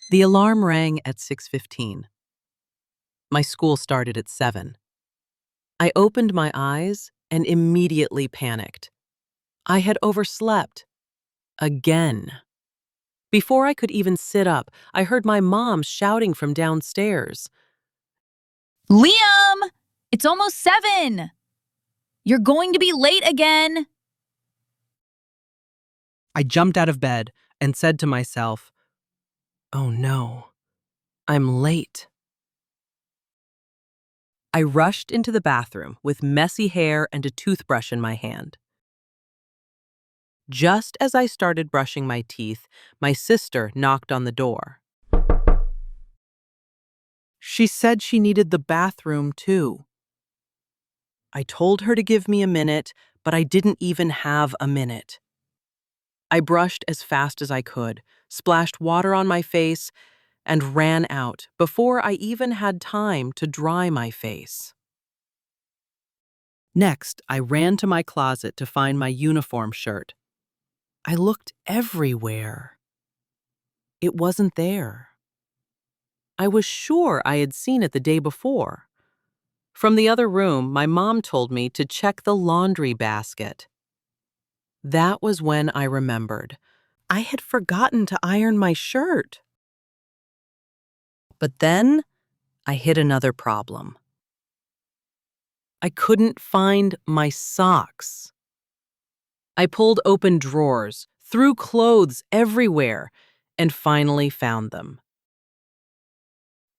The alarm rang at 6:15. My school started at 7. I opened my eyes and immediately panicked. I had overslept. Again. Before I could even sit up, I heard my mom shouting from downstairs. Liam! It's almost 7! You're going to be late again! I jumped out of bed and said to myself, "Oh no, I'm late." I rushed into the bathroom with messy hair and a toothbrush in my hand. Just as I started brushing my teeth, my sister knocked on the door. She said she needed the bathroom too. I told her to give me a minute, but I didn't even have a minute. I brushed as fast as I could, splashed water on my face, and ran out before I even had time to dry my face. Next, I ran to my closet to find my uniform shirt. I looked everywhere. It wasn't there. I was sure I had seen it the day before. From the other room, my mom told me to check the laundry basket. That was when I remembered. I had forgotten to iron my shirt. But then I hit another problem. I couldn't find my socks. I pulled open drawers, threw clothes everywhere, and finally found them.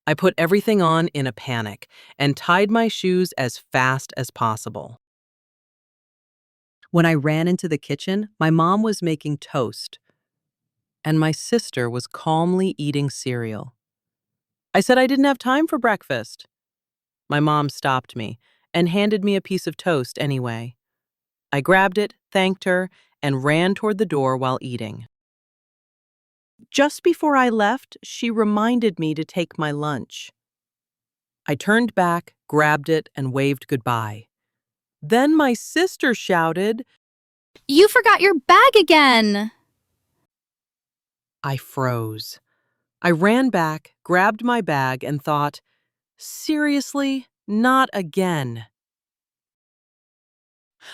I put everything on in a panic and tied my shoes as fast as possible. When I ran into the kitchen, my mom was making toast, and my sister was calmly eating cereal. I said I didn't have time for breakfast. My mom stopped me and handed me a piece of toast anyway. I grabbed it, thanked her, and ran toward the door while eating. Just before I left, she reminded me to take my lunch. I turned back, grabbed it, and waved goodbye. Then my sister shouted, You forgot your bag again! I froze. I ran back, grabbed my bag, and thought, seriously, not again.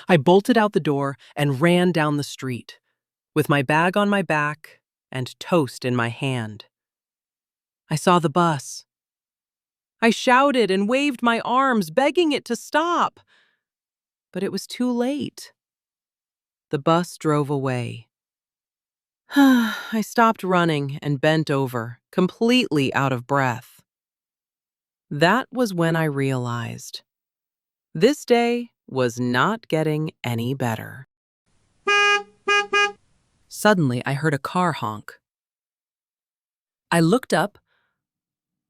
I bolted out the door and ran down the street, with my bag on my back and toast in my hand. I saw the bus. I shouted and waved my arms, begging it to stop. But it was too late. The bus drove away. I stopped running and bent over, completely out of breath. That was when I realized this day was not getting any better. Suddenly, I heard a car honk. I looked up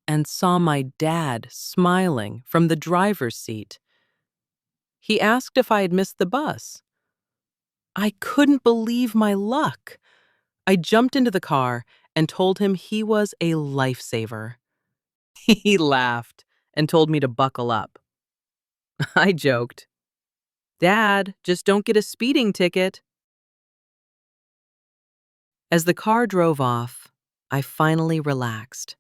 and saw my dad smiling from the driver's seat. He asked if I had missed the bus. I couldn't believe my luck. I jumped into the car and told him he was a lifesaver. He laughed and told me to buckle up. I joked, "Dad, just don't get a speeding ticket." As the car drove off, I finally relaxed.